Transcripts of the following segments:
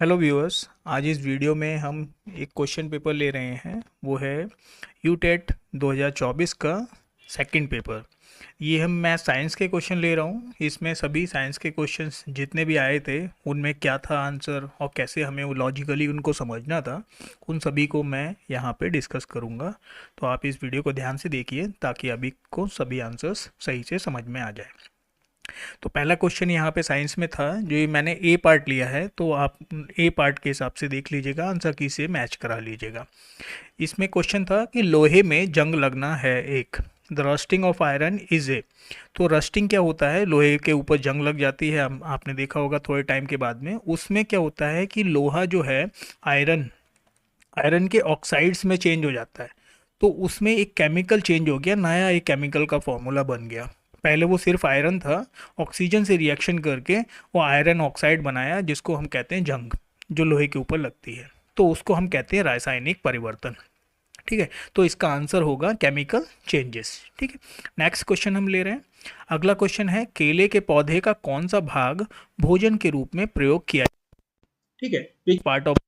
Hello viewers. आज इस video में हम एक क्वेश्चन पेपर ले रहे हैं। वो है यूटेट 2024 का सेकंड पेपर। मैं साइंस के क्वेश्चन ले रहा हूँ। इसमें सभी साइंस के क्वेश्चंस जितने भी आए थे उनमें क्या था आंसर और कैसे हमें वो लॉजिकली उनको समझना था, उन सभी को मैं यहाँ पे डिस्कस करूँगा। तो आप इस वीडियो को ध्यान से देखिए ताकि अभी को सभी आंसर्स सही से समझ में आ जाए। तो पहला क्वेश्चन यहाँ पे साइंस में था, जो ये मैंने ए पार्ट लिया है, तो आप ए पार्ट के हिसाब से देख लीजिएगा, आंसर की से मैच करा लीजिएगा। इसमें क्वेश्चन था कि लोहे में जंग लगना है एक, the rusting of iron is a. तो रस्टिंग क्या होता है, लोहे के ऊपर जंग लग जाती है। आपने देखा होगा थोड़े टाइम के बाद में उसमें क्या होता है कि लोहा जो है आयरन आयरन के ऑक्साइड्स में चेंज हो जाता है। तो उसमें एक केमिकल चेंज हो गया, नया एक केमिकल का फॉर्मूला बन गया। पहले वो सिर्फ आयरन था, ऑक्सीजन से रिएक्शन करके वो आयरन ऑक्साइड बनाया, जिसको हम कहते हैं जंग, जो लोहे के ऊपर लगती है। तो उसको हम कहते हैं रासायनिक परिवर्तन। ठीक है, तो इसका आंसर होगा केमिकल चेंजेस। ठीक है, नेक्स्ट क्वेश्चन हम ले रहे हैं। अगला क्वेश्चन है, केले के पौधे का कौन सा भाग भोजन के रूप में प्रयोग किया, ठीक है, which part of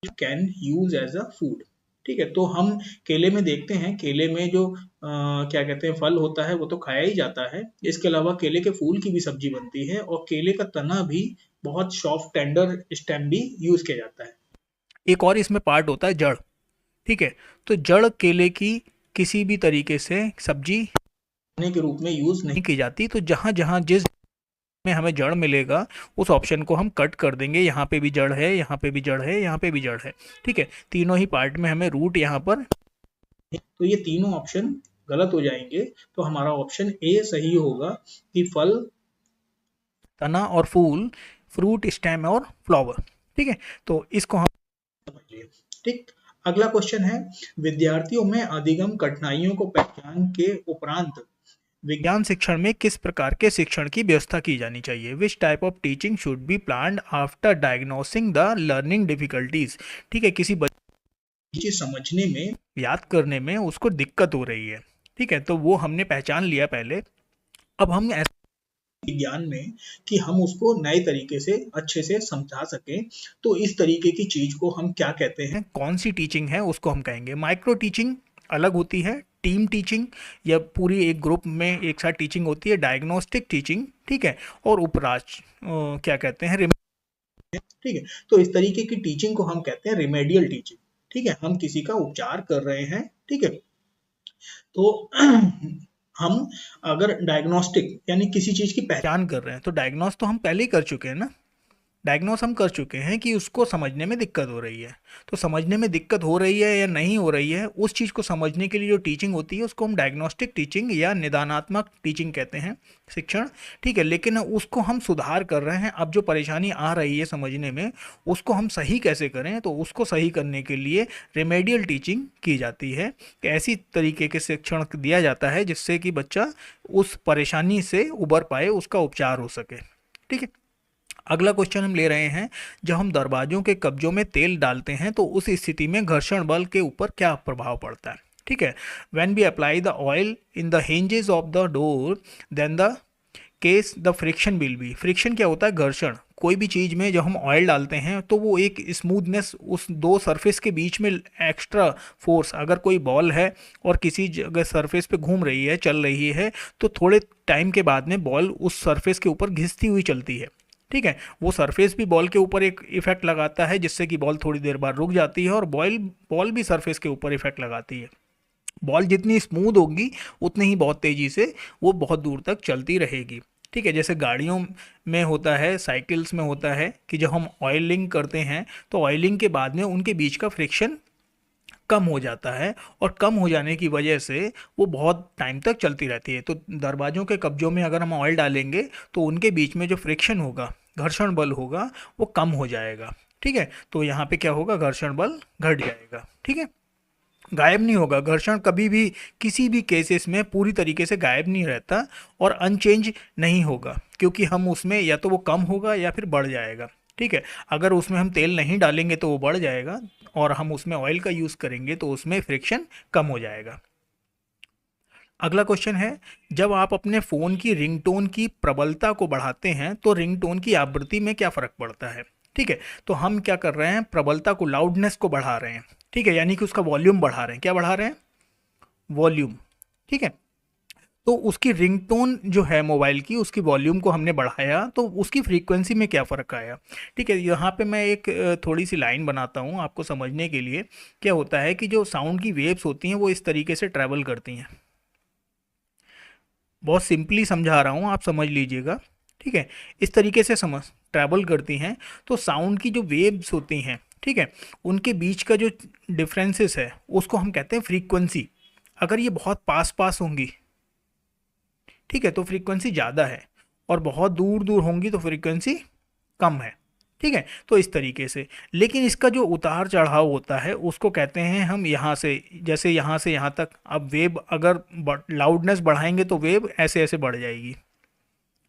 can use as a food. ठीक है, तो हम केले में देखते हैं, केले में जो क्या कहते हैं फल होता है वो तो खाया ही जाता है। इसके अलावा केले के फूल की भी सब्जी बनती है और केले का तना भी बहुत सॉफ्ट टेंडर स्टेम भी यूज किया जाता है। एक और इसमें पार्ट होता है जड़। ठीक है, तो जड़ केले की किसी भी तरीके से सब्जी के रूप में यूज नहीं की जाती। तो जहां जहां जिस में हमें जड़ मिलेगा उस ऑप्शन को हम कट कर देंगे। यहाँ पे भी जड़ है, यहाँ पे भी जड़ है, यहाँ पे भी जड़ है। ठीक है, तीनों ही पार्ट में हमें रूट यहाँ पर, तो ये तीनों ऑप्शन गलत हो जाएंगे। तो हमारा ऑप्शन ए सही होगा कि फल, तना और फूल, फ्रूट, स्टेम और फ्लावर। ठीक है, तो इसको हम समझिए। ठीक, अगला क्वेश्चन है, विद्यार्थियों में अधिगम कठिनाइयों को पहचान के उपरांत विज्ञान शिक्षण में किस प्रकार के शिक्षण की व्यवस्था की जानी चाहिए। Which type of teaching should be planned after diagnosing the learning difficulties. ठीक है, किसी बच्चे समझने में, याद करने में उसको दिक्कत हो रही है। ठीक है, तो वो हमने पहचान लिया पहले। अब हम ऐसे विज्ञान में कि हम उसको नए तरीके से अच्छे से समझा सकें, तो इस तरीके की चीज को हम क्या कहते हैं, कौन सी टीचिंग है उसको हम कहेंगे। माइक्रो टीचिंग अलग होती है, टीम टीचिंग या पूरी एक ग्रुप में एक साथ टीचिंग होती है, डायग्नोस्टिक टीचिंग। ठीक है, और उपराज क्या कहते हैं, ठीक है, तो इस तरीके की टीचिंग को हम कहते हैं रिमेडियल टीचिंग। ठीक है, हम किसी का उपचार कर रहे हैं। ठीक है, तो हम अगर डायग्नोस्टिक यानी किसी चीज की पहचान कर रहे हैं, तो डायग्नोस तो हम पहले ही कर चुके हैं ना। डायग्नोस हम कर चुके हैं कि उसको समझने में दिक्कत हो रही है। तो समझने में दिक्कत हो रही है या नहीं हो रही है, उस चीज़ को समझने के लिए जो टीचिंग होती है उसको हम डायग्नोस्टिक टीचिंग या निदानात्मक टीचिंग कहते हैं, शिक्षण। ठीक है, लेकिन उसको हम सुधार कर रहे हैं। अब जो परेशानी आ रही है समझने में, उसको हम सही कैसे करें, तो उसको सही करने के लिए रेमेडियल टीचिंग की जाती है कि ऐसी तरीके के शिक्षण दिया जाता है जिससे कि बच्चा उस परेशानी से उबर पाए, उसका उपचार हो सके। ठीक है, अगला क्वेश्चन हम ले रहे हैं, जब हम दरवाजों के कब्जों में तेल डालते हैं तो उस स्थिति में घर्षण बल के ऊपर क्या प्रभाव पड़ता है। ठीक है, when we apply the oil in the hinges of the door then the case the friction will be. Friction क्या होता है, घर्षण। कोई भी चीज़ में जब हम ऑयल डालते हैं तो वो एक स्मूथनेस, उस दो सरफेस के बीच में एक्स्ट्रा फोर्स, अगर कोई बॉल है और किसी जगह सरफेस पे घूम रही है, चल रही है, तो थोड़े टाइम के बाद में बॉल उस सरफेस के ऊपर घिसती हुई चलती है। ठीक है, वो सरफेस भी बॉल के ऊपर एक इफेक्ट लगाता है जिससे कि बॉल थोड़ी देर बाद रुक जाती है, और बॉल भी सरफेस के ऊपर इफेक्ट लगाती है। बॉल जितनी स्मूथ होगी उतनी ही बहुत तेज़ी से वो बहुत दूर तक चलती रहेगी। ठीक है, जैसे गाड़ियों में होता है, साइकिल्स में होता है कि जब हम ऑयलिंग करते हैं तो ऑयलिंग के बाद में उनके बीच का फ्रिक्शन कम हो जाता है, और कम हो जाने की वजह से वो बहुत टाइम तक चलती रहती है। तो दरवाज़ों के कब्जों में अगर हम ऑयल डालेंगे तो उनके बीच में जो फ्रिक्शन होगा, घर्षण बल होगा, वो कम हो जाएगा। ठीक है, तो यहाँ पे क्या होगा, घर्षण बल घट जाएगा। ठीक है, गायब नहीं होगा घर्षण, कभी भी किसी भी केसेस में पूरी तरीके से गायब नहीं रहता और अनचेंज नहीं होगा, क्योंकि हम उसमें या तो वो कम होगा या फिर बढ़ जाएगा। ठीक है, अगर उसमें हम तेल नहीं डालेंगे तो वो बढ़ जाएगा, और हम उसमें ऑयल का यूज़ करेंगे तो उसमें फ्रिक्शन कम हो जाएगा। अगला क्वेश्चन है, जब आप अपने फ़ोन की रिंगटोन की प्रबलता को बढ़ाते हैं तो रिंगटोन की आवृत्ति में क्या फ़र्क पड़ता है। ठीक है, तो हम क्या कर रहे हैं, प्रबलता को, लाउडनेस को बढ़ा रहे हैं। ठीक है, यानी कि उसका वॉल्यूम बढ़ा रहे हैं। क्या बढ़ा रहे हैं? वॉल्यूम। ठीक है, तो उसकी रिंगटोन जो है मोबाइल की, उसकी वॉल्यूम को हमने बढ़ाया तो उसकी फ्रीक्वेंसी में क्या फ़र्क आया। ठीक है, यहाँ पे मैं एक थोड़ी सी लाइन बनाता हूँ आपको समझने के लिए। क्या होता है कि जो साउंड की वेव्स होती हैं वो इस तरीके से ट्रैवल करती हैं। बहुत सिंपली समझा रहा हूँ, आप समझ लीजिएगा। ठीक है, इस तरीके से समझ ट्रैवल करती हैं। तो साउंड की जो वेव्स होती हैं, ठीक है, उनके बीच का जो डिफरेंसेस है उसको हम कहते हैं फ्रीक्वेंसी। अगर ये बहुत पास पास होंगी, ठीक है, तो फ्रीक्वेंसी ज़्यादा है, और बहुत दूर दूर होंगी तो फ्रीक्वेंसी कम है। ठीक है, तो इस तरीके से। लेकिन इसका जो उतार चढ़ाव होता है उसको कहते हैं हम, यहाँ से जैसे यहाँ से यहाँ तक, अब वेव अगर लाउडनेस बढ़ाएंगे तो वेव ऐसे ऐसे बढ़ जाएगी।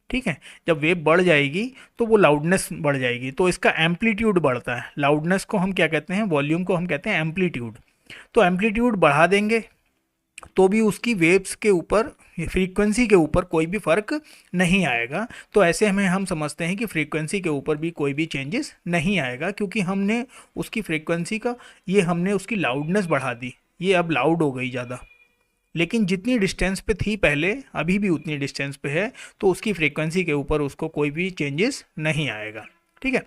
ठीक है, जब वेव बढ़ जाएगी तो वो लाउडनेस बढ़ जाएगी, तो इसका एम्पलीट्यूड बढ़ता है। लाउडनेस को हम क्या कहते हैं, वॉल्यूम को हम कहते हैं एम्पलीट्यूड। तो एम्पलीट्यूड बढ़ा देंगे तो भी उसकी वेव्स के ऊपर, फ्रीक्वेंसी के ऊपर कोई भी फर्क नहीं आएगा। तो ऐसे हमें हम समझते हैं कि फ्रीक्वेंसी के ऊपर भी कोई भी चेंजेस नहीं आएगा, क्योंकि हमने उसकी फ्रीक्वेंसी का, ये हमने उसकी लाउडनेस बढ़ा दी, ये अब लाउड हो गई ज़्यादा। लेकिन जितनी डिस्टेंस पे थी पहले, अभी भी उतनी डिस्टेंस पे है, तो उसकी फ्रीक्वेंसी के ऊपर उसको कोई भी चेंजेस नहीं आएगा। ठीक है,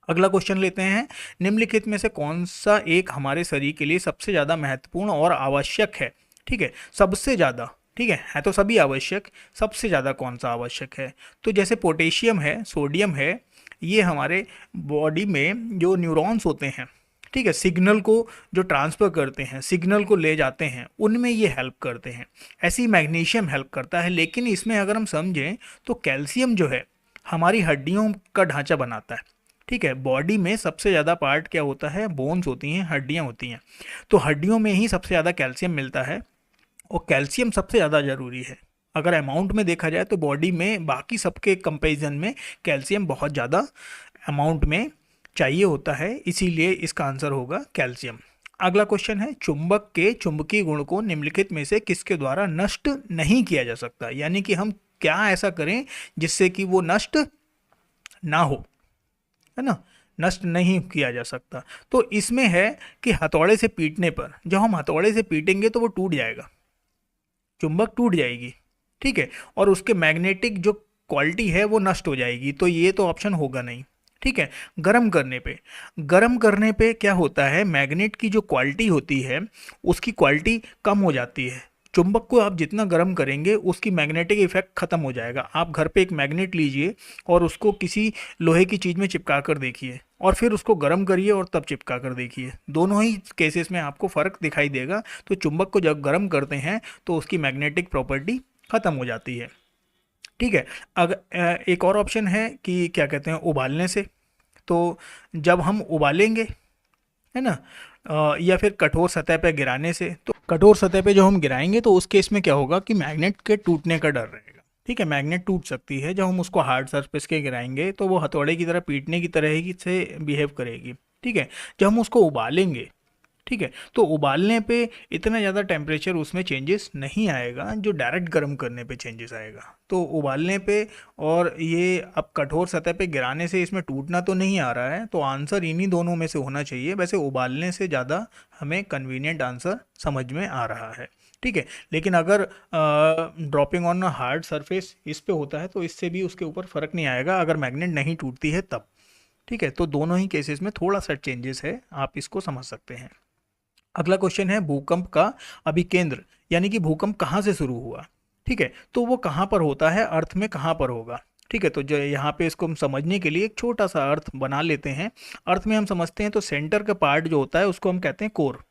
अगला क्वेश्चन लेते हैं। निम्नलिखित में से कौन सा एक हमारे शरीर के लिए सबसे ज़्यादा महत्वपूर्ण और आवश्यक है? ठीक है, सबसे ज़्यादा, ठीक है तो सभी आवश्यक, सबसे ज़्यादा कौन सा आवश्यक है? तो जैसे पोटेशियम है, सोडियम है, ये हमारे बॉडी में जो न्यूरॉन्स होते हैं, ठीक है, सिग्नल को जो ट्रांसफ़र करते हैं, सिग्नल को ले जाते हैं, उनमें ये हेल्प करते हैं। ऐसे ही मैग्नीशियम हेल्प करता है। लेकिन इसमें अगर हम समझें तो कैल्शियम जो है हमारी हड्डियों का ढांचा बनाता है। ठीक है, बॉडी में सबसे ज़्यादा पार्ट क्या होता है, बोन्स होती हैं, हड्डियाँ होती हैं। तो हड्डियों में ही सबसे ज़्यादा कैल्शियम मिलता है, और कैल्शियम सबसे ज़्यादा ज़रूरी है। अगर अमाउंट में देखा जाए तो बॉडी में बाकी सबके कंपैरिजन में कैल्शियम बहुत ज़्यादा अमाउंट में चाहिए होता है, इसीलिए इसका आंसर होगा कैल्शियम। अगला क्वेश्चन है, चुंबक के चुंबकीय गुण को निम्नलिखित में से किसके द्वारा नष्ट नहीं किया जा सकता? यानी कि हम क्या ऐसा करें जिससे कि वो नष्ट ना हो, है ना, नष्ट नहीं किया जा सकता। तो इसमें है कि हथौड़े से पीटने पर, जब हम हथौड़े से पीटेंगे तो वो टूट जाएगा, चुंबक टूट जाएगी। ठीक है, और उसके मैग्नेटिक जो क्वालिटी है वो नष्ट हो जाएगी, तो ये तो ऑप्शन होगा नहीं। ठीक है, गर्म करने पे क्या होता है, मैग्नेट की जो क्वालिटी होती है उसकी क्वालिटी कम हो जाती है। चुंबक को आप जितना गर्म करेंगे उसकी मैग्नेटिक इफेक्ट खत्म हो जाएगा। आप घर पे एक मैग्नेट लीजिए और उसको किसी लोहे की चीज़ में चिपका कर देखिए, और फिर उसको गर्म करिए और तब चिपका कर देखिए, दोनों ही केसेस में आपको फ़र्क दिखाई देगा। तो चुंबक को जब गर्म करते हैं तो उसकी मैग्नेटिक प्रॉपर्टी ख़त्म हो जाती है। ठीक है, अगर एक और ऑप्शन है कि क्या कहते हैं, उबालने से। तो जब हम उबालेंगे, है ना, या फिर कठोर सतह पे गिराने से, तो कठोर सतह पे जो हम गिराएंगे तो उस केस में क्या होगा कि मैग्नेट के टूटने का डर रहेगा। ठीक है, मैग्नेट टूट सकती है। जब हम उसको हार्ड सरफेस के गिराएंगे तो वो हथौड़े की तरह पीटने की तरह ही से बिहेव करेगी। ठीक है, जब हम उसको उबालेंगे, ठीक है, तो उबालने पे इतना ज़्यादा टेम्परेचर उसमें चेंजेस नहीं आएगा जो डायरेक्ट गर्म करने पे चेंजेस आएगा। तो उबालने पे और ये अब कठोर सतह पे गिराने से इसमें टूटना तो नहीं आ रहा है, तो आंसर इन्हीं दोनों में से होना चाहिए। वैसे उबालने से ज़्यादा हमें कन्वीनियंट आंसर समझ में आ रहा है। ठीक है, लेकिन अगर ड्रॉपिंग ऑन हार्ड सरफेस इस पे होता है तो इससे भी उसके ऊपर फ़र्क नहीं आएगा अगर मैग्नेट नहीं टूटती है तब। ठीक है, तो दोनों ही केसेस में थोड़ा सा चेंजेस है, आप इसको समझ सकते हैं। अगला क्वेश्चन है, भूकंप का अभिकेंद्र, यानी कि भूकंप कहाँ से शुरू हुआ? ठीक है, तो वो कहाँ पर होता है, अर्थ में कहाँ पर होगा? ठीक है, तो जो यहाँ पे इसको हम समझने के लिए एक छोटा सा अर्थ बना लेते हैं। अर्थ में हम समझते हैं तो सेंटर का पार्ट जो होता है उसको हम कहते हैं कोर।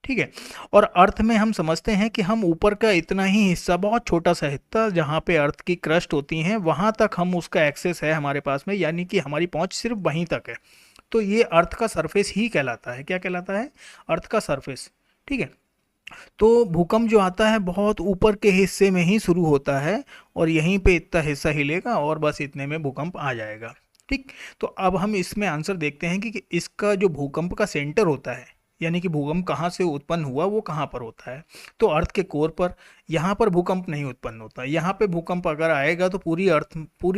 ठीक है, और अर्थ में हम समझते हैं कि हम ऊपर का इतना ही हिस्सा, बहुत छोटा सा हिस्सा जहाँ पे अर्थ की क्रस्ट होती हैं, वहाँ तक हम उसका एक्सेस है हमारे पास में, यानी कि हमारी पहुँच सिर्फ वहीं तक है। तो ये अर्थ का सरफेस ही कहलाता है। क्या कहलाता है? अर्थ का सरफेस। ठीक है, तो भूकंप जो आता है बहुत ऊपर के हिस्से में ही शुरू होता है, और यहीं पे इतना हिस्सा हिलेगा और बस इतने में भूकंप आ जाएगा। ठीक, तो अब हम इसमें आंसर देखते हैं कि इसका जो भूकंप का सेंटर होता है, यानी कि भूकंप कहाँ से उत्पन्न हुआ, वो कहाँ पर होता है, तो अर्थ के कोर पर। यहाँ पर भूकंप नहीं उत्पन्न होता। यहाँ पे भूकंप अगर आएगा तो पूरी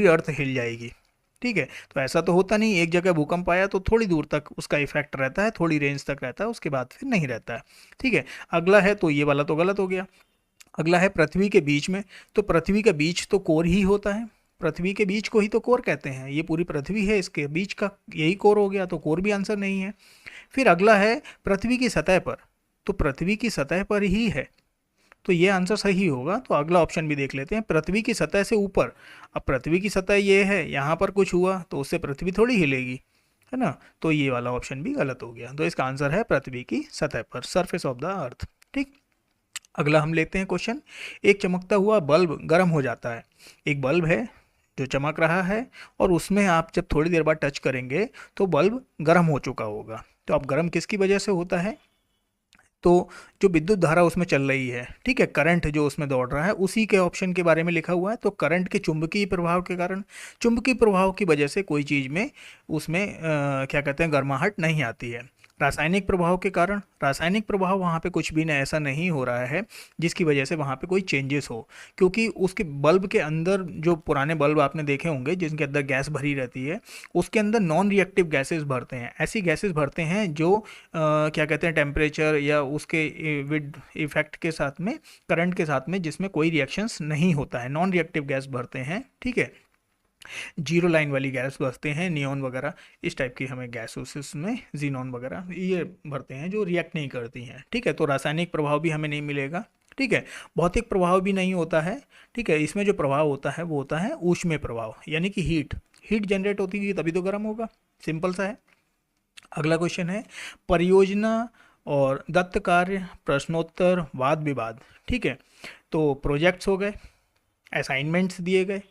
अर्थ हिल जाएगी। ठीक है। तो ऐसा तो होता नहीं, एक जगह भूकंप आया तो थोड़ी दूर तक उसका इफेक्ट रहता है, थोड़ी रेंज तक रहता है, उसके बाद फिर नहीं रहता है। ठीक है। अगला है, तो ये वाला तो गलत हो गया। अगला है पृथ्वी के बीच में, तो पृथ्वी का बीच तो कोर ही होता है, पृथ्वी के बीच को ही तो कोर कहते हैं, ये पूरी पृथ्वी है, इसके बीच का यही कोर हो गया, तो कोर भी आंसर नहीं है। फिर अगला है पृथ्वी की सतह पर, तो पृथ्वी की सतह पर ही है, तो ये आंसर सही होगा। तो अगला ऑप्शन भी देख लेते हैं, पृथ्वी की सतह से ऊपर। अब पृथ्वी की सतह ये है, यहाँ पर कुछ हुआ तो उससे पृथ्वी थोड़ी हिलेगी, है ना, तो ये वाला ऑप्शन भी गलत हो गया। तो इसका आंसर है पृथ्वी की सतह पर, सरफेस ऑफ द अर्थ। ठीक। अगला हम लेते हैं क्वेश्चन, एक चमकता हुआ बल्ब गर्म हो जाता है। एक बल्ब है जो चमक रहा है, और उसमें आप जब थोड़ी देर बाद टच करेंगे तो बल्ब गर्म हो चुका होगा। तो अब गर्म किसकी वजह से होता है, तो जो विद्युत धारा उसमें चल रही है, ठीक है, करंट जो उसमें दौड़ रहा है, उसी के ऑप्शन के बारे में लिखा हुआ है। तो करंट के चुंबकीय प्रभाव के कारण, चुंबकीय प्रभाव की वजह से कोई चीज़ में उसमें क्या कहते हैं, गर्माहट नहीं आती है। रासायनिक प्रभाव के कारण, रासायनिक प्रभाव वहाँ पे कुछ भी ऐसा नहीं हो रहा है जिसकी वजह से वहाँ पे कोई चेंजेस हो, क्योंकि उसके बल्ब के अंदर, जो पुराने बल्ब आपने देखे होंगे जिनके अंदर गैस भरी रहती है, उसके अंदर नॉन रिएक्टिव गैसेस भरते हैं, ऐसी गैसेस भरते हैं जो क्या कहते हैं, टेम्परेचर या उसके विद इफेक्ट के साथ में, करंट के साथ में, जिसमें कोई रिएक्शंस नहीं होता है, नॉन रिएक्टिव गैस भरते हैं। ठीक है। जीरो लाइन वाली गैस भरते हैं, नियॉन वगैरह इस टाइप की हमें गैस उसमें, जीनॉन वगैरह ये भरते हैं जो रिएक्ट नहीं करती हैं। ठीक है। तो रासायनिक प्रभाव भी हमें नहीं मिलेगा। ठीक है। भौतिक प्रभाव भी नहीं होता है। ठीक है। इसमें जो प्रभाव होता है वो होता है ऊष्मीय प्रभाव, यानी कि हीट जनरेट होती है तभी तो गर्म होगा, सिंपल सा है। अगला क्वेश्चन है, परियोजना और दत्त कार्य, प्रश्नोत्तर, वाद विवाद। ठीक है। तो प्रोजेक्ट्स हो गए, असाइनमेंट्स दिए गए,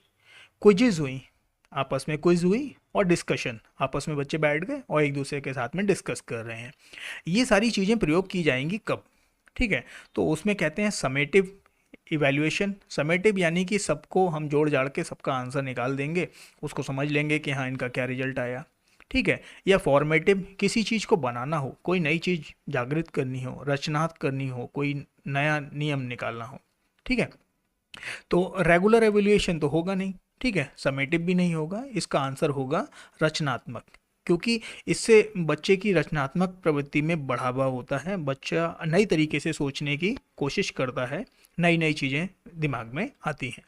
क्विजेज हुई, आपस में क्विज हुई, और डिस्कशन, आपस में बच्चे बैठ गए और एक दूसरे के साथ में डिस्कस कर रहे हैं। ये सारी चीज़ें प्रयोग की जाएंगी कब, ठीक है, तो उसमें कहते हैं समेटिव इवैल्यूएशन। समेटिव यानी कि सबको हम जोड़ जाड़ के सबका आंसर निकाल देंगे, उसको समझ लेंगे कि हाँ इनका क्या रिजल्ट आया। ठीक है। या फॉर्मेटिव, किसी चीज़ को बनाना हो, कोई नई चीज़ जागृत करनी हो, रचनात्मक करनी हो, कोई नया नियम निकालना हो। ठीक है। तो रेगुलर एवोल्यूशन तो होगा नहीं, ठीक है, समेटिव भी नहीं होगा, इसका आंसर होगा रचनात्मक, क्योंकि इससे बच्चे की रचनात्मक प्रवृत्ति में बढ़ावा होता है, बच्चा नई तरीके से सोचने की कोशिश करता है, नई नई चीज़ें दिमाग में आती हैं।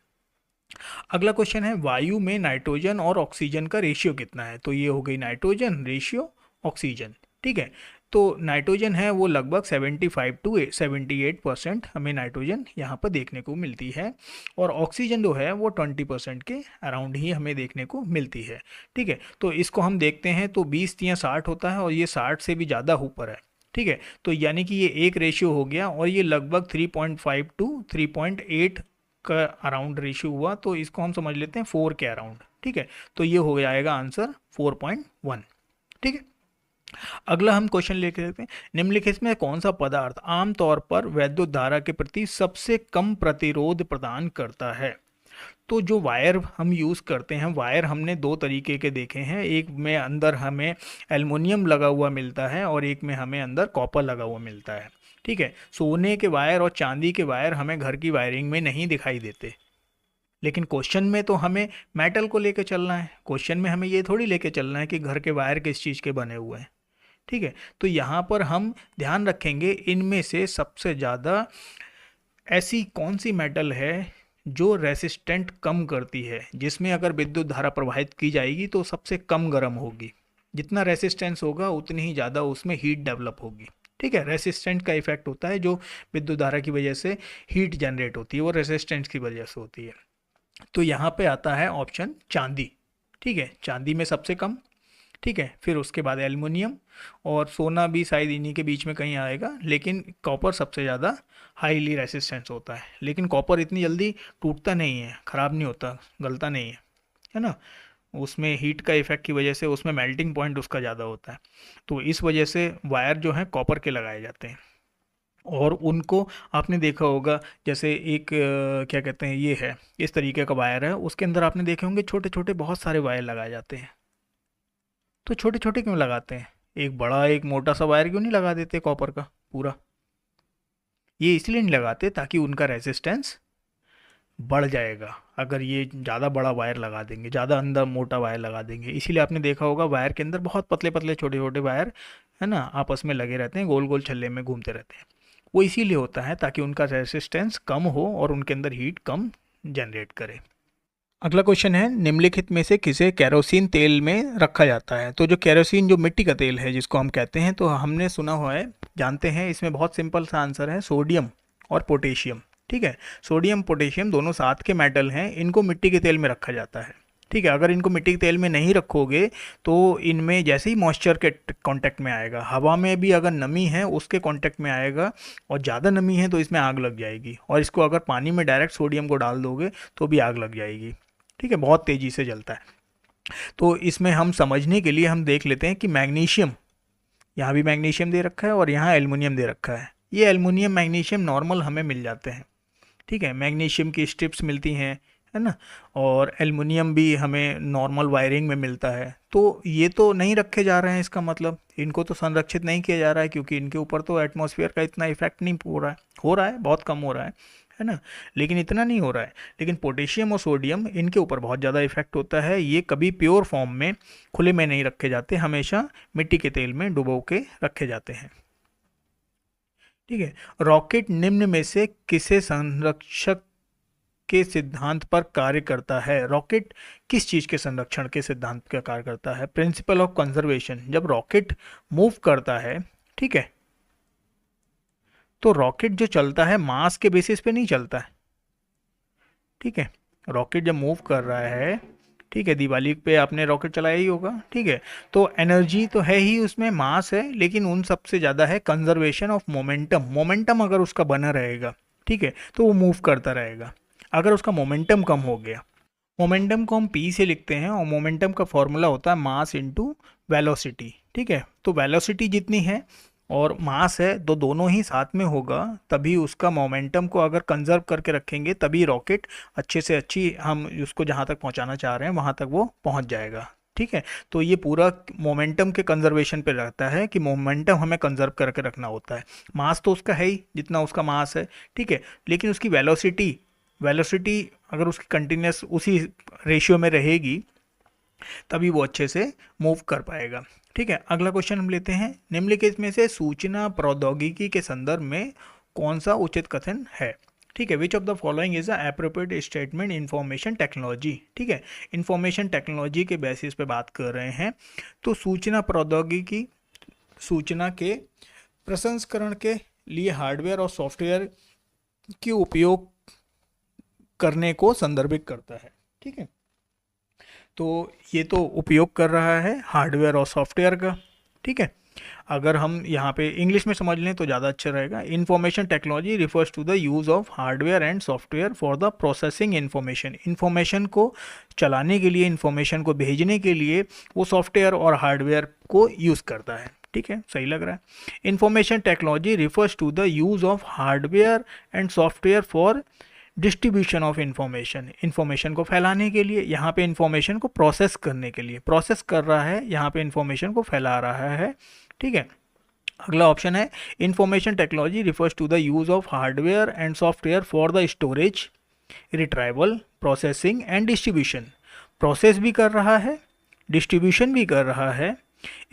अगला क्वेश्चन है, वायु में नाइट्रोजन और ऑक्सीजन का रेशियो कितना है। तो ये हो गई नाइट्रोजन रेशियो ऑक्सीजन। ठीक है। तो नाइट्रोजन है वो लगभग 75 to 78% हमें नाइट्रोजन यहाँ पर देखने को मिलती है, और ऑक्सीजन जो है वो 20% के अराउंड ही हमें देखने को मिलती है। ठीक है। तो इसको हम देखते हैं तो 20 या 60 होता है, और ये 60 से भी ज़्यादा ऊपर है। ठीक है। तो यानी कि ये एक रेशियो हो गया, और ये लगभग 3.5 to 3.8 का अराउंड रेशियो हुआ, तो इसको हम समझ लेते हैं 4 के अराउंड। ठीक है। तो ये हो जाएगा आंसर 4.1। ठीक है। अगला हम क्वेश्चन लेके देखते हैं, निम्नलिखित में कौन सा पदार्थ आमतौर पर वैद्युत धारा के प्रति सबसे कम प्रतिरोध प्रदान करता है। तो जो वायर हम यूज़ करते हैं, वायर हमने दो तरीके के देखे हैं, एक में अंदर हमें एल्युमिनियम लगा हुआ मिलता है, और एक में हमें अंदर कॉपर लगा हुआ मिलता है। ठीक है। सोने के वायर और चांदी के वायर हमें घर की वायरिंग में नहीं दिखाई देते, लेकिन क्वेश्चन में तो हमें मेटल को लेके चलना है, क्वेश्चन में हमें ये थोड़ी लेके चलना है कि घर के वायर किस चीज़ के बने हुए हैं। ठीक है। तो यहाँ पर हम ध्यान रखेंगे इनमें से सबसे ज़्यादा ऐसी कौन सी मेटल है जो रेसिस्टेंट कम करती है, जिसमें अगर विद्युत धारा प्रवाहित की जाएगी तो सबसे कम गर्म होगी, जितना रेसिस्टेंस होगा उतनी ही ज़्यादा उसमें हीट डेवलप होगी। ठीक है। रेसिस्टेंट का इफेक्ट होता है, जो विद्युत धारा की वजह से हीट जनरेट होती है वो रेसिस्टेंस की वजह से होती है। तो यहाँ पे आता है ऑप्शन चांदी। ठीक है। चांदी में सबसे कम। ठीक है। फिर उसके बाद एल्युमिनियम, और सोना भी शायद इन्हीं के बीच में कहीं आएगा, लेकिन कॉपर सबसे ज़्यादा हाईली रेसिस्टेंस होता है। लेकिन कॉपर इतनी जल्दी टूटता नहीं है, ख़राब नहीं होता, गलता नहीं है ना, उसमें हीट का इफेक्ट की वजह से उसमें मेल्टिंग पॉइंट उसका ज़्यादा होता है। तो इस वजह से वायर जो हैं कॉपर के लगाए जाते हैं, और उनको आपने देखा होगा, जैसे एक क्या कहते हैं, ये है इस तरीके का वायर है, उसके अंदर आपने देखे होंगे छोटे छोटे बहुत सारे वायर लगाए जाते हैं। तो छोटे छोटे क्यों लगाते हैं, एक बड़ा एक मोटा सा वायर क्यों नहीं लगा देते कॉपर का पूरा। ये इसलिए नहीं लगाते ताकि उनका रेजिस्टेंस बढ़ जाएगा, अगर ये ज़्यादा बड़ा वायर लगा देंगे, ज़्यादा अंदर मोटा वायर लगा देंगे। इसीलिए आपने देखा होगा वायर के अंदर बहुत पतले पतले छोटे छोटे वायर है ना आपस में लगे रहते हैं, गोल गोल छल्ले में घूमते रहते हैं। वो इसीलिए होता है ताकि उनका रेसिस्टेंस कम हो और उनके अंदर हीट कम जनरेट करे। अगला क्वेश्चन है, निम्नलिखित में से किसे केरोसिन तेल में रखा जाता है? तो जो केरोसिन जो मिट्टी का तेल है जिसको हम कहते हैं, तो हमने सुना हुआ है, जानते हैं, इसमें बहुत सिंपल सा आंसर है, सोडियम और पोटेशियम। ठीक है, सोडियम पोटेशियम दोनों साथ के मेटल हैं, इनको मिट्टी के तेल में रखा जाता है। ठीक है, अगर इनको मिट्टी के तेल में नहीं रखोगे तो इनमें जैसे ही मॉइस्चर के कांटेक्ट में आएगा, हवा में भी अगर नमी है उसके कांटेक्ट में आएगा और ज़्यादा नमी है तो इसमें आग लग जाएगी, और इसको अगर पानी में डायरेक्ट सोडियम को डाल दोगे तो भी आग लग जाएगी। ठीक है, बहुत तेज़ी से जलता है। तो इसमें हम समझने के लिए हम देख लेते हैं कि मैग्नीशियम, यहाँ भी मैग्नीशियम दे रखा है और यहाँ एल्युमिनियम दे रखा है। ये एल्युमिनियम मैग्नीशियम नॉर्मल हमें मिल जाते हैं। ठीक है, मैग्नीशियम की स्ट्रिप्स मिलती हैं, है ना, और एल्युमिनियम भी हमें नॉर्मल वायरिंग में मिलता है। तो ये तो नहीं रखे जा रहे हैं, इसका मतलब इनको तो संरक्षित नहीं किया जा रहा है, क्योंकि इनके ऊपर तो एटमॉस्फेयर का इतना इफेक्ट नहीं हो रहा है, बहुत कम हो रहा है ना, लेकिन इतना नहीं हो रहा है। लेकिन पोटेशियम और सोडियम इनके ऊपर बहुत ज़्यादा इफेक्ट होता है। ये कभी प्योर फॉर्म में खुले में नहीं रखे जाते, हमेशा मिट्टी के तेल में डुबो के रखे जाते हैं। ठीक है, रॉकेट निम्न में से किसे संरक्षक के सिद्धांत पर कार्य करता है? रॉकेट किस चीज के संरक्षण के सिद्धांत पर कार्य करता है? Principle of conservation. जब रॉकेट मूव करता है, ठीक है, तो रॉकेट जो चलता है मास के बेसिस पे नहीं चलता है। ठीक है, रॉकेट जब मूव कर रहा है, ठीक है, दिवाली पे आपने रॉकेट चलाया ही होगा। ठीक है, तो एनर्जी तो है ही उसमें, मास है, लेकिन उन सबसे ज़्यादा है कंजर्वेशन ऑफ मोमेंटम। मोमेंटम अगर उसका बना रहेगा, ठीक है, तो वो मूव करता रहेगा। अगर उसका मोमेंटम कम हो गया, मोमेंटम को हम पी से लिखते हैं और मोमेंटम का फॉर्मूला होता है मास इनटू वेलोसिटी। ठीक है, तो वेलोसिटी जितनी है और मास है, तो दोनों ही साथ में होगा, तभी उसका मोमेंटम को अगर कंजर्व करके रखेंगे तभी रॉकेट अच्छे से अच्छी, हम उसको जहाँ तक पहुँचाना चाह रहे हैं वहाँ तक वो पहुँच जाएगा। ठीक है, तो ये पूरा मोमेंटम के कंजर्वेशन पे रहता है कि मोमेंटम हमें कंजर्व करके रखना होता है। मास तो उसका है ही जितना उसका मास है, ठीक है, लेकिन उसकी वेलोसिटी अगर उसकी कंटिन्यूस उसी रेशियो में रहेगी तभी वो अच्छे से मूव कर पाएगा। ठीक है, अगला क्वेश्चन हम लेते हैं, निम्नलिखित में से सूचना प्रौद्योगिकी के संदर्भ में कौन सा उचित कथन है? ठीक है, which of the following is the appropriate statement information technology. ठीक है, इंफॉर्मेशन टेक्नोलॉजी के बेसिस पे बात कर रहे हैं, तो सूचना प्रौद्योगिकी सूचना के प्रसंस्करण के लिए हार्डवेयर और सॉफ्टवेयर के उपयोग करने को संदर्भित करता है। ठीक है, तो ये तो उपयोग कर रहा है हार्डवेयर और सॉफ्टवेयर का। ठीक है, अगर हम यहाँ पे इंग्लिश में समझ लें तो ज़्यादा अच्छा रहेगा। Information technology refers to the use of hardware and software for the processing information. Information को चलाने के लिए, इन्फॉर्मेशन को भेजने के लिए वो सॉफ्टवेयर और हार्डवेयर को यूज़ करता है। ठीक है, सही लग रहा है। Information technology refers to the use of hardware and software for distribution of information. Information को फैलाने के लिए, यहाँ पे इंफॉर्मेशन को प्रोसेस करने के लिए, प्रोसेस कर रहा है, यहाँ पे इंफॉर्मेशन को फैला रहा है। ठीक है, अगला ऑप्शन है, information technology refers to the use of hardware and software for the storage, retrieval, processing and distribution. Process भी कर रहा है, डिस्ट्रीब्यूशन भी कर रहा है,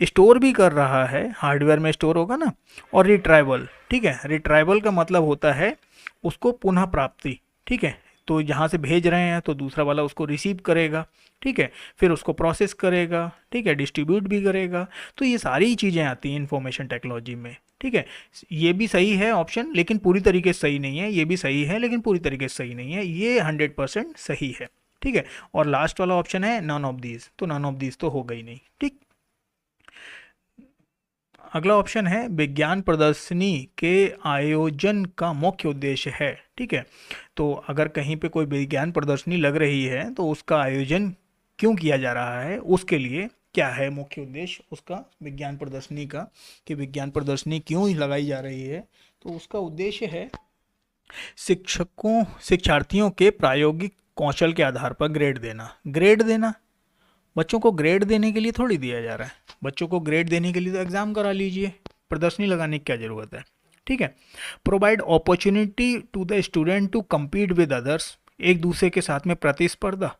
स्टोर भी कर रहा है, हार्डवेयर में स्टोर होगा ना, और रिट्राइवल। ठीक है, रिट्राइवल का मतलब होता है उसको पुनः प्राप्ति। ठीक है, तो जहाँ से भेज रहे हैं तो दूसरा वाला उसको रिसीव करेगा। ठीक है, फिर उसको प्रोसेस करेगा। ठीक है, डिस्ट्रीब्यूट भी करेगा। तो ये सारी चीज़ें आती हैं इंफॉर्मेशन टेक्नोलॉजी में। ठीक है, ये भी सही है ऑप्शन, लेकिन पूरी तरीके से सही नहीं है। ये भी सही है लेकिन पूरी तरीके से सही नहीं है। ये 100% सही है। ठीक है, और लास्ट वाला ऑप्शन है नन ऑफ दीज, तो नन ऑफ दीज तो होगा ही नहीं। ठीक, अगला ऑप्शन है, विज्ञान प्रदर्शनी के आयोजन का मुख्य उद्देश्य है। ठीक है, तो अगर कहीं पे कोई विज्ञान प्रदर्शनी लग रही है तो उसका आयोजन क्यों किया जा रहा है, उसके लिए क्या है मुख्य उद्देश्य उसका, विज्ञान प्रदर्शनी का, कि विज्ञान प्रदर्शनी क्यों लगाई जा रही है, तो उसका उद्देश्य है शिक्षार्थियों के प्रायोगिक कौशल के आधार पर ग्रेड देना। बच्चों को ग्रेड देने के लिए थोड़ी दिया जा रहा है। बच्चों को ग्रेड देने के लिए तो एग्जाम करा लीजिए, प्रदर्शनी लगाने की क्या ज़रूरत है। ठीक है, provide opportunity to the student to compete with others. एक दूसरे के साथ में प्रतिस्पर्धा,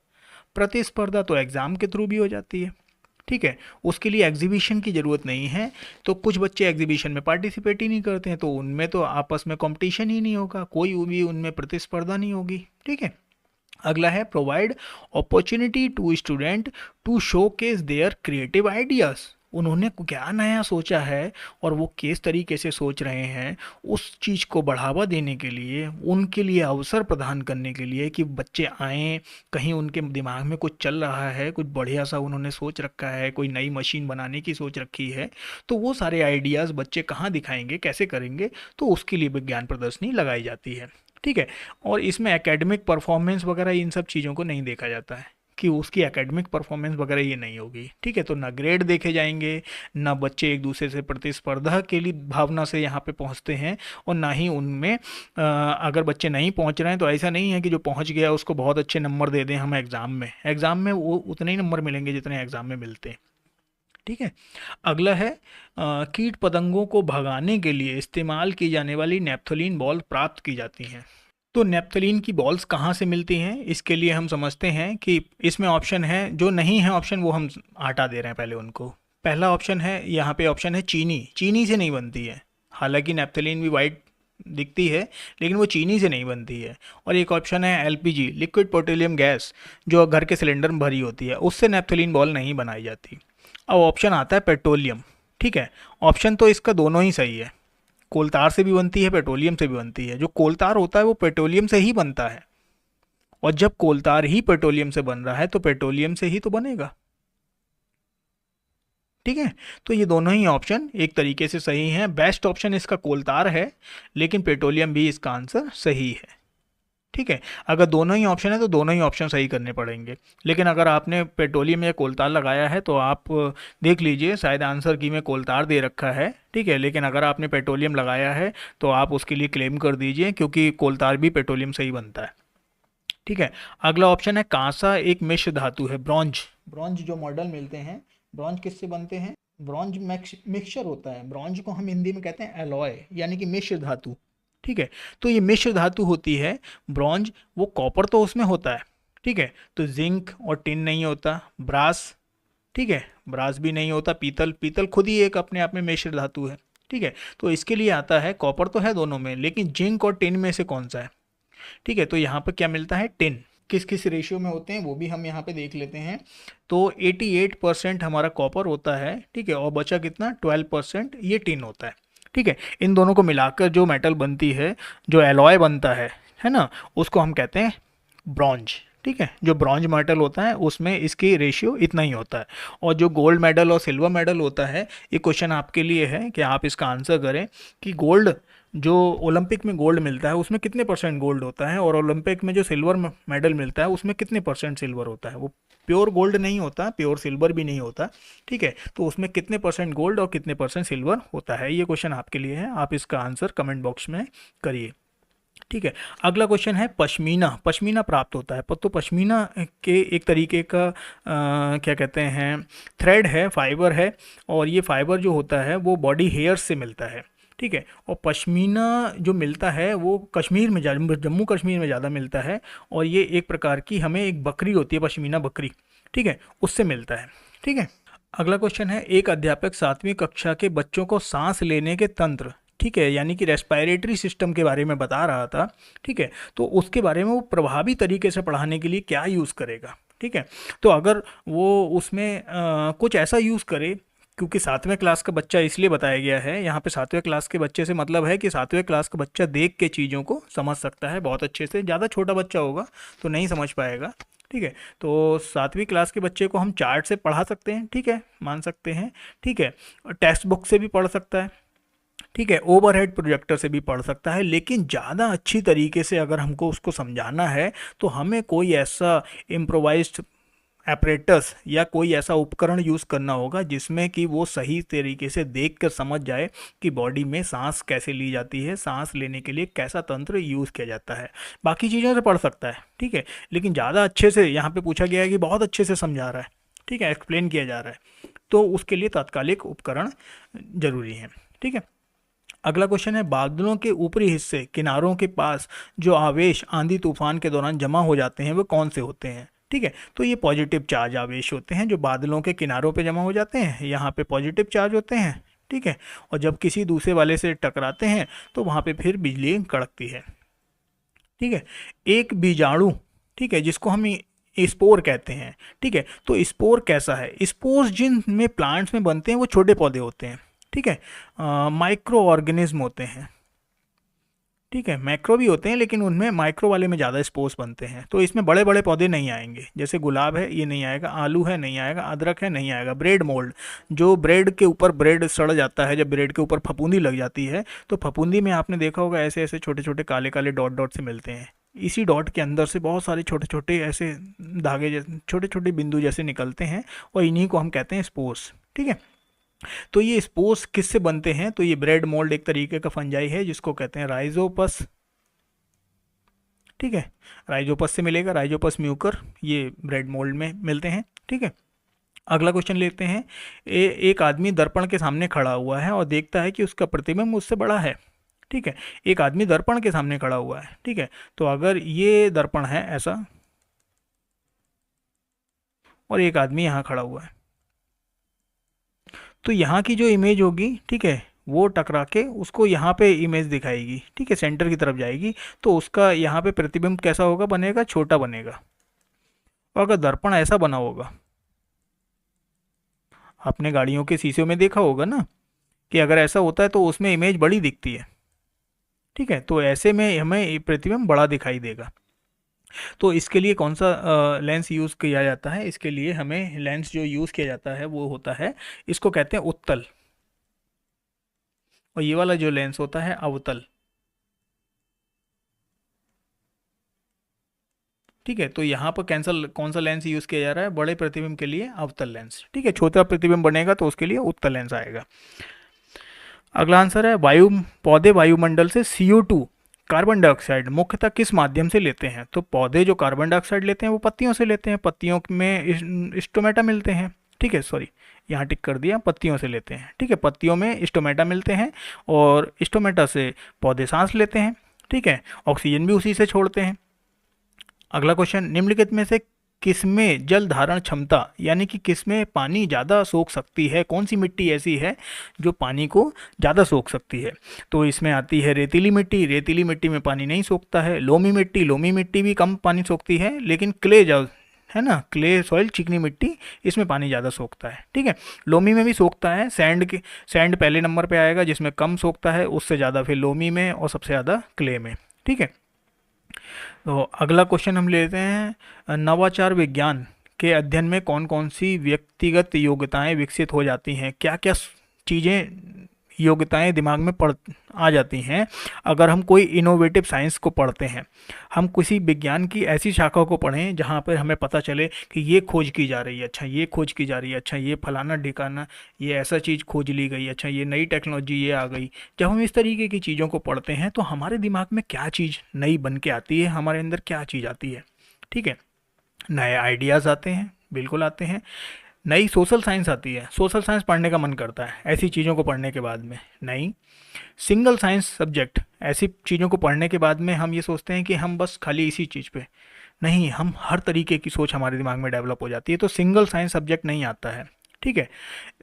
प्रतिस्पर्धा तो एग्ज़ाम के थ्रू भी हो जाती है, ठीक है। उसके लिए एग्जीबिशन की ज़रूरत नहीं है। तो कुछ बच्चे एग्जीबिशन में पार्टिसिपेट ही नहीं करते हैं, तो उनमें तो आपस में कंपटीशन ही नहीं होगा, कोई भी उनमें प्रतिस्पर्धा नहीं होगी, ठीक है। अगला है provide opportunity to student to showcase their creative ideas. उन्होंने क्या नया सोचा है और वो किस तरीके से सोच रहे हैं, उस चीज़ को बढ़ावा देने के लिए, उनके लिए अवसर प्रदान करने के लिए कि बच्चे आएँ, कहीं उनके दिमाग में कुछ चल रहा है, कुछ बढ़िया सा उन्होंने सोच रखा है, कोई नई मशीन बनाने की सोच रखी है, तो वो सारे आइडियाज़ बच्चे कहाँ दिखाएंगे, कैसे करेंगे, तो उसके लिए विज्ञान प्रदर्शनी लगाई जाती है, ठीक है। और इसमें एकेडमिक परफॉर्मेंस वगैरह इन सब चीज़ों को नहीं देखा जाता है कि उसकी एकेडमिक परफॉर्मेंस वगैरह ये नहीं होगी, ठीक है। तो ना ग्रेड देखे जाएंगे, ना बच्चे एक दूसरे से प्रतिस्पर्धा के लिए भावना से यहाँ पे पहुँचते हैं, और ना ही उनमें अगर बच्चे नहीं पहुँच रहे हैं तो ऐसा नहीं है कि जो पहुँच गया उसको बहुत अच्छे नंबर दे दें हम एग्ज़ाम में वो उतने ही नंबर मिलेंगे जितने एग्ज़ाम में मिलते हैं, ठीक है। अगला है कीट पतंगों को भगाने के लिए इस्तेमाल की जाने वाली नेप्थलीन बॉल प्राप्त की जाती हैं। तो नेप्थलीन की बॉल्स कहाँ से मिलती हैं, इसके लिए हम समझते हैं कि इसमें ऑप्शन है, जो नहीं है ऑप्शन वो हम हटा दे रहे हैं पहले उनको। पहला ऑप्शन है, यहाँ पे ऑप्शन है चीनी, चीनी से नहीं बनती है, हालांकि नेप्थलीन भी वाइट दिखती है लेकिन वो चीनी से नहीं बनती है। और एक ऑप्शन है एलपीजी, लिक्विड पेट्रोलियम गैस, जो घर के सिलेंडर में भरी होती है, उससे नेप्थलीन बॉल नहीं बनाई जाती। अब ऑप्शन आता है पेट्रोलियम, ठीक है। ऑप्शन तो इसका दोनों ही सही है, कोलतार से भी बनती है, पेट्रोलियम से भी बनती है। जो कोलतार होता है वो पेट्रोलियम से ही बनता है, और जब कोलतार ही पेट्रोलियम से बन रहा है तो पेट्रोलियम से ही तो बनेगा, ठीक है। तो ये दोनों ही ऑप्शन एक तरीके से सही हैं। बेस्ट ऑप्शन इसका कोलतार है, लेकिन पेट्रोलियम भी इसका आंसर सही है, ठीक है। अगर दोनों ही ऑप्शन है तो दोनों ही ऑप्शन सही करने पड़ेंगे, लेकिन अगर आपने पेट्रोलियम या कोलतार लगाया है तो आप देख लीजिए, शायद आंसर की में कोलतार दे रखा है, ठीक है। लेकिन अगर आपने पेट्रोलियम लगाया है तो आप उसके लिए क्लेम कर दीजिए, क्योंकि कोलतार भी पेट्रोलियम से ही बनता है, ठीक है। अगला ऑप्शन है कांसा एक मिश्र धातु है। ब्रॉन्ज, ब्रॉन्ज जो मॉडल मिलते हैं, ब्रॉन्ज किससे बनते हैं, ब्रॉन्ज मिक्सचर होता है। ब्रॉन्ज को हम हिंदी में कहते हैं एलॉय, यानी कि मिश्र धातु, ठीक है। तो ये मिश्र धातु होती है ब्रॉन्ज, वो कॉपर तो उसमें होता है, ठीक है। तो जिंक और टिन नहीं होता, ब्रास, ठीक है, ब्रास भी नहीं होता, पीतल, पीतल खुद ही एक अपने आप में मिश्र धातु है, ठीक है। तो इसके लिए आता है, कॉपर तो है दोनों में, लेकिन जिंक और टिन में से कौन सा है, ठीक है। तो यहाँ पर क्या मिलता है, टिन। किस किस रेशियो में होते हैं वो भी हम यहाँ पे देख लेते हैं। तो 88% हमारा कॉपर होता है, ठीक है, और बचा कितना, 12% ये टिन होता है, ठीक है। इन दोनों को मिलाकर जो मेटल बनती है, जो एलॉय बनता है ना, उसको हम कहते हैं ब्रॉन्ज, ठीक है। जो ब्रॉन्ज मेटल होता है उसमें इसकी रेशियो इतना ही होता है। और जो गोल्ड मेडल और सिल्वर मेडल होता है, ये क्वेश्चन आपके लिए है कि आप इसका आंसर करें कि गोल्ड, जो ओलंपिक में गोल्ड मिलता है उसमें कितने % गोल्ड होता है, और ओलंपिक में जो सिल्वर मेडल मिलता है उसमें कितने % सिल्वर होता है। वो प्योर गोल्ड नहीं होता, प्योर सिल्वर भी नहीं होता, ठीक है। तो उसमें कितने % गोल्ड और कितने % सिल्वर होता है, ये क्वेश्चन आपके लिए है, आप इसका आंसर कमेंट बॉक्स में करिए, ठीक है। अगला क्वेश्चन है पश्मीना, पश्मीना प्राप्त होता है, तो पश्मीना के एक तरीके का क्या कहते हैं, थ्रेड है, फाइबर है, और ये फाइबर जो होता है वो बॉडी हेयर्स से मिलता है, ठीक है। और पश्मीना जो मिलता है वो कश्मीर में, जम्मू कश्मीर में ज़्यादा मिलता है, और ये एक प्रकार की, हमें एक बकरी होती है पश्मीना बकरी, ठीक है, उससे मिलता है, ठीक है। अगला क्वेश्चन है, एक अध्यापक 7वीं कक्षा के बच्चों को सांस लेने के तंत्र, ठीक है, यानी कि रेस्पिरेटरी सिस्टम के बारे में बता रहा था, ठीक है। तो उसके बारे में वो प्रभावी तरीके से पढ़ाने के लिए क्या यूज़ करेगा, ठीक है। तो अगर वो उसमें कुछ ऐसा यूज़ करे, क्योंकि 7वें क्लास का बच्चा इसलिए बताया गया है यहाँ पे, 7वें क्लास के बच्चे से मतलब है कि 7वें क्लास का बच्चा देख के चीज़ों को समझ सकता है बहुत अच्छे से, ज़्यादा छोटा बच्चा होगा तो नहीं समझ पाएगा, ठीक है। तो 7वीं क्लास के बच्चे को हम चार्ट से पढ़ा सकते हैं, ठीक है, मान सकते हैं, ठीक है। टेक्स्ट बुक से भी पढ़ सकता है, ठीक है, ओवरहेड प्रोजेक्टर से भी पढ़ सकता है, लेकिन ज़्यादा अच्छी तरीके से अगर हमको उसको समझाना है तो हमें कोई ऐसा इम्प्रोवाइज्ड एपरेटस या कोई ऐसा उपकरण यूज़ करना होगा जिसमें कि वो सही तरीके से देख कर समझ जाए कि बॉडी में सांस कैसे ली जाती है, सांस लेने के लिए कैसा तंत्र यूज़ किया जाता है। बाकी चीज़ों से पढ़ सकता है, ठीक है, लेकिन ज़्यादा अच्छे से, यहाँ पे पूछा गया है कि बहुत अच्छे से समझा रहा है, ठीक है, एक्सप्लेन किया जा रहा है, तो उसके लिए तात्कालिक उपकरण जरूरी है, ठीक है। अगला क्वेश्चन है, बादलों के ऊपरी हिस्से किनारों के पास जो आवेश आंधी तूफान के दौरान जमा हो जाते हैं वो कौन से होते हैं। ठीक है, तो ये पॉजिटिव चार्ज आवेश होते हैं जो बादलों के किनारों पे जमा हो जाते हैं, यहाँ पे पॉजिटिव चार्ज होते हैं। ठीक है, और जब किसी दूसरे वाले से टकराते हैं तो वहाँ पे फिर बिजली कड़कती है। ठीक है, एक बीजाणु, ठीक है, जिसको हम स्पोर कहते हैं। ठीक है, तो स्पोर कैसा है, स्पोर्स जिन में प्लांट्स में बनते हैं वो छोटे पौधे होते हैं। ठीक है, माइक्रो ऑर्गेनिज्म होते हैं। ठीक है, मैक्रो भी होते हैं लेकिन उनमें माइक्रो वाले में ज़्यादा स्पोर्स बनते हैं। तो इसमें बड़े बड़े पौधे नहीं आएंगे, जैसे गुलाब है ये नहीं आएगा, आलू है नहीं आएगा, अदरक है नहीं आएगा। ब्रेड मोल्ड, जो ब्रेड के ऊपर ब्रेड सड़ जाता है, जब ब्रेड के ऊपर फफूंदी लग जाती है तो फफूंदी में आपने देखा होगा ऐसे ऐसे छोटे छोटे काले काले डॉट डॉट से मिलते हैं। इसी डॉट के अंदर से बहुत सारे छोटे छोटे ऐसे धागे जैसे छोटे छोटे बिंदु जैसे निकलते हैं और इन्हीं को हम कहते हैं स्पोर्स। ठीक है, तो ये स्पोर्स किससे बनते हैं, तो ये ब्रेड मोल्ड एक तरीके का फंजाई है जिसको कहते हैं राइजोपस। ठीक है, राइजोपस से मिलेगा, राइजोपस म्यूकर, ये ब्रेड मोल्ड में मिलते हैं। ठीक है, अगला क्वेश्चन लेते हैं। एक आदमी दर्पण के सामने खड़ा हुआ है और देखता है कि उसका प्रतिबिंब उससे बड़ा है। ठीक है, एक आदमी दर्पण के सामने खड़ा हुआ है। ठीक है, तो अगर ये दर्पण है ऐसा और एक आदमी यहाँ खड़ा हुआ है, तो यहाँ की जो इमेज होगी, ठीक है, वो टकरा के उसको यहाँ पे इमेज दिखाएगी। ठीक है, सेंटर की तरफ जाएगी, तो उसका यहाँ पे प्रतिबिंब कैसा होगा, बनेगा छोटा बनेगा। और अगर दर्पण ऐसा बना होगा, आपने गाड़ियों के शीशे में देखा होगा ना कि अगर ऐसा होता है तो उसमें इमेज बड़ी दिखती है। ठीक है, तो ऐसे में हमें प्रतिबिंब बड़ा दिखाई देगा। तो इसके लिए कौन सा लेंस यूज़ किया जाता है, इसके लिए हमें लेंस जो यूज़ किया जाता है वो होता है, इसको कहते हैं उत्तल, और ये वाला जो लेंस होता है अवतल। ठीक है, तो यहाँ पर कैंसल कौन सा लेंस यूज़ किया जा रहा है, बड़े प्रतिबिंब के लिए अवतल लेंस। ठीक है, छोटा प्रतिबिंब बनेगा तो उसके लिए उत्तल लेंस आएगा। अगला आंसर है, पौधे वायुमंडल से CO2 कार्बन डाइऑक्साइड मुख्यतः किस माध्यम से लेते हैं। तो पौधे जो कार्बन डाइऑक्साइड लेते हैं वो पत्तियों से लेते हैं, पत्तियों में स्टोमेटा मिलते हैं। ठीक है, सॉरी यहाँ टिक कर दिया, पत्तियों से लेते हैं। ठीक है, पत्तियों में स्टोमेटा मिलते हैं और स्टोमेटा से पौधे सांस लेते हैं। ठीक है, ऑक्सीजन भी उसी से छोड़ते हैं। अगला क्वेश्चन, निम्नलिखित में से किसमें जल धारण क्षमता यानी कि किसमें पानी ज़्यादा सोख सकती है, कौन सी मिट्टी ऐसी है जो पानी को ज़्यादा सोख सकती है। तो इसमें आती है रेतीली मिट्टी, रेतीली मिट्टी में पानी नहीं सोखता है। लोमी मिट्टी भी कम पानी सोखती है, लेकिन क्ले जो है ना, क्ले सॉइल चिकनी मिट्टी, इसमें पानी ज़्यादा सोखता है। ठीक है, लोमी में भी सोखता है, सैंड पहले नंबर पे आएगा जिसमें कम सोखता है, उससे ज़्यादा फिर लोमी में और सबसे ज़्यादा क्ले में। ठीक है, तो अगला क्वेश्चन हम लेते हैं, नवाचार विज्ञान के अध्ययन में कौन कौन सी व्यक्तिगत योग्यताएं विकसित हो जाती हैं, क्या क्या चीज़ें योग्यताएं दिमाग में आ जाती हैं अगर हम कोई इनोवेटिव साइंस को पढ़ते हैं। हम किसी विज्ञान की ऐसी शाखा को पढ़ें जहाँ पर हमें पता चले कि ये खोज की जा रही है, अच्छा ये खोज की जा रही है, अच्छा ये फलाना ढिकाना ये ऐसा चीज़ खोज ली गई, अच्छा ये नई टेक्नोलॉजी ये आ गई। जब हम इस तरीके की चीज़ों को पढ़ते हैं तो हमारे दिमाग में क्या चीज़ नई बन के आती है, हमारे अंदर क्या चीज़ आती है। ठीक है, नए आइडियाज़ आते हैं, बिल्कुल आते हैं। नई सोशल साइंस आती है, सोशल साइंस पढ़ने का मन करता है ऐसी चीज़ों को पढ़ने के बाद में। नई सिंगल साइंस सब्जेक्ट, ऐसी चीज़ों को पढ़ने के बाद में हम ये सोचते हैं कि हम बस खाली इसी चीज़ पे नहीं, हम हर तरीके की सोच हमारे दिमाग में डेवलप हो जाती है, तो सिंगल साइंस सब्जेक्ट नहीं आता है। ठीक है,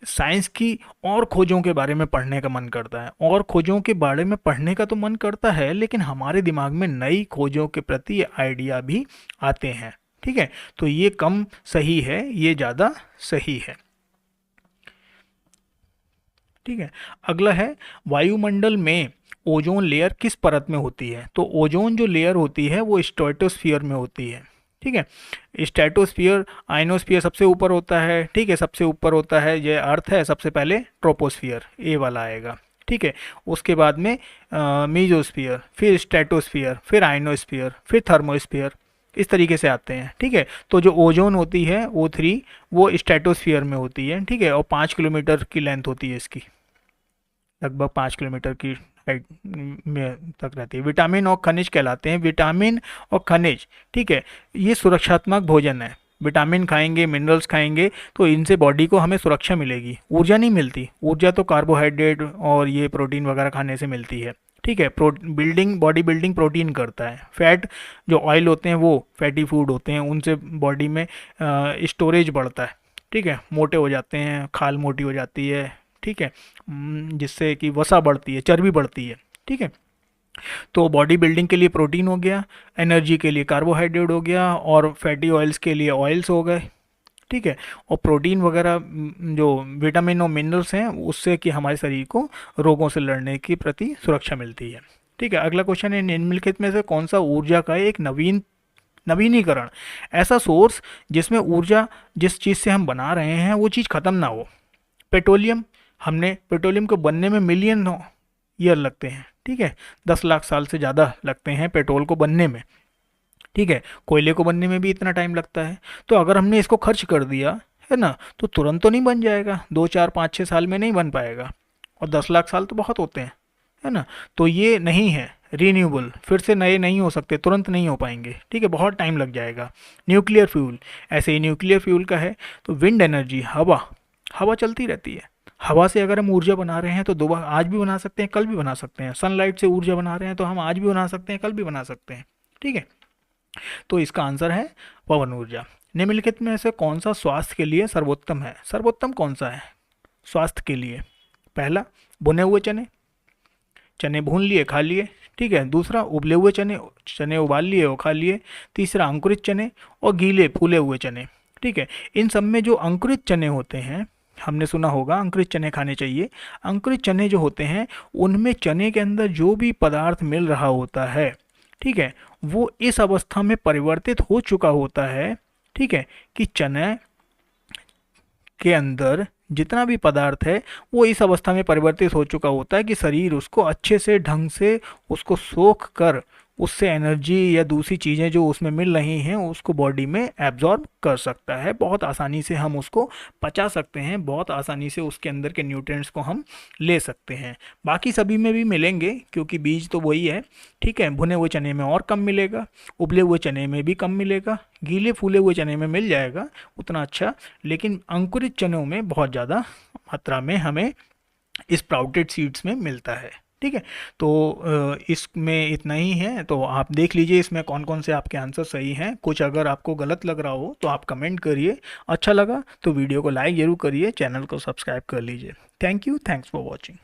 साइंस की और खोजों के बारे में पढ़ने का मन करता है, और खोजों के बारे में पढ़ने का तो मन करता है, लेकिन हमारे दिमाग में नई खोजों के प्रति आइडिया भी आते हैं। ठीक है, तो ये कम सही है, ये ज़्यादा सही है। ठीक है, अगला है, वायुमंडल में ओजोन लेयर किस परत में होती है। तो ओजोन जो लेयर होती है वो स्ट्रेटोस्फीयर में होती है। ठीक है, स्ट्रेटोस्फीयर, आइनोस्फीयर सबसे ऊपर होता है। ठीक है, सबसे ऊपर होता है ये अर्थ है, सबसे पहले ट्रोपोस्फीयर ए वाला आएगा। ठीक है, उसके बाद में मीजोस्फीयर, फिर स्ट्रेटोस्फीयर, फिर आइनोस्फीयर, फिर थर्मोस्फीयर, इस तरीके से आते हैं। ठीक है, तो जो ओजोन होती है O3 वो स्ट्रेटोस्फीयर में होती है। ठीक है, और 5 किलोमीटर की लेंथ होती है इसकी, लगभग 5 किलोमीटर की हाइट में तक रहती है। विटामिन और खनिज कहलाते हैं, विटामिन और खनिज। ठीक है, ये सुरक्षात्मक भोजन है, विटामिन खाएंगे, मिनरल्स खाएंगे, तो इनसे बॉडी को हमें सुरक्षा मिलेगी। ऊर्जा नहीं मिलती, ऊर्जा तो कार्बोहाइड्रेट और ये प्रोटीन वगैरह खाने से मिलती है। ठीक है, बॉडी बिल्डिंग प्रोटीन करता है। फैट जो ऑयल होते हैं वो फैटी फूड होते हैं, उनसे बॉडी में स्टोरेज बढ़ता है। ठीक है, मोटे हो जाते हैं, खाल मोटी हो जाती है। ठीक है, जिससे कि वसा बढ़ती है, चर्बी बढ़ती है। ठीक है, तो बॉडी बिल्डिंग के लिए प्रोटीन हो गया, एनर्जी के लिए कार्बोहाइड्रेट हो गया, और फैटी ऑयल्स के लिए ऑयल्स हो गए। ठीक है, और प्रोटीन वगैरह जो विटामिन और मिनरल्स हैं उससे कि हमारे शरीर को रोगों से लड़ने की प्रति सुरक्षा मिलती है। ठीक है, अगला क्वेश्चन है, निम्नलिखित में से कौन सा ऊर्जा का एक नवीनीकरण, ऐसा सोर्स जिसमें ऊर्जा जिस चीज़ से हम बना रहे हैं वो चीज़ ख़त्म ना हो। पेट्रोलियम, हमने पेट्रोलियम को बनने में मिलियन ईयर लगते हैं। ठीक है, 10 लाख साल से ज़्यादा लगते हैं पेट्रोल को बनने में। ठीक है, कोयले को बनने में भी इतना टाइम लगता है। तो अगर हमने इसको खर्च कर दिया है ना, तो तुरंत तो नहीं बन जाएगा, 2 4 5 6 साल में नहीं बन पाएगा, और 10 लाख साल तो बहुत होते हैं, है ना। तो ये नहीं है रीन्यूएबल, फिर से नए नहीं हो सकते, तुरंत नहीं हो पाएंगे। ठीक है, बहुत टाइम लग जाएगा। न्यूक्लियर फ्यूल, ऐसे ही न्यूक्लियर फ्यूल का है। तो विंड एनर्जी, हवा, हवा चलती रहती है। हवा से अगर हम ऊर्जा बना रहे हैं तो दोबारा आज भी बना सकते हैं, कल भी बना सकते हैं। सनलाइट से ऊर्जा बना रहे हैं तो हम आज भी बना सकते हैं, कल भी बना सकते हैं। ठीक है, तो इसका आंसर है पवन ऊर्जा। निम्नलिखित में से कौन सा स्वास्थ्य के लिए सर्वोत्तम है? सर्वोत्तम कौन सा है स्वास्थ्य के लिए? पहला, भुने हुए चने, चने भून लिए खा लिए। ठीक है, दूसरा, उबले हुए चने, चने उबाल लिए और खा लिए। तीसरा, अंकुरित चने, और गीले फूले हुए चने। ठीक है, इन सब में जो अंकुरित चने होते हैं, हमने सुना होगा अंकुरित चने खाने चाहिए। अंकुरित चने जो होते हैं उनमें चने के अंदर जो भी पदार्थ मिल रहा होता है, ठीक है, वो इस अवस्था में परिवर्तित हो चुका होता है। ठीक है, कि चने के अंदर जितना भी पदार्थ है वो इस अवस्था में परिवर्तित हो चुका होता है कि शरीर उसको अच्छे से ढंग से उसको सोख कर उससे एनर्जी या दूसरी चीज़ें जो उसमें मिल रही हैं उसको बॉडी में एब्जॉर्ब कर सकता है। बहुत आसानी से हम उसको पचा सकते हैं, बहुत आसानी से उसके अंदर के न्यूट्रिएंट्स को हम ले सकते हैं। बाकी सभी में भी मिलेंगे क्योंकि बीज तो वही है। ठीक है, भुने हुए चने में और कम मिलेगा, उबले हुए चने में भी कम मिलेगा, गीले फूले हुए चने में मिल जाएगा उतना अच्छा, लेकिन अंकुरित चनों में बहुत ज़्यादा मात्रा में हमें स्प्राउटेड सीड्स में मिलता है। ठीक है, तो इसमें इतना ही है। तो आप देख लीजिए इसमें कौन कौन से आपके आंसर सही हैं। कुछ अगर आपको गलत लग रहा हो तो आप कमेंट करिए। अच्छा लगा तो वीडियो को लाइक ज़रूर करिए, चैनल को सब्सक्राइब कर लीजिए। Thank you, thanks for watching.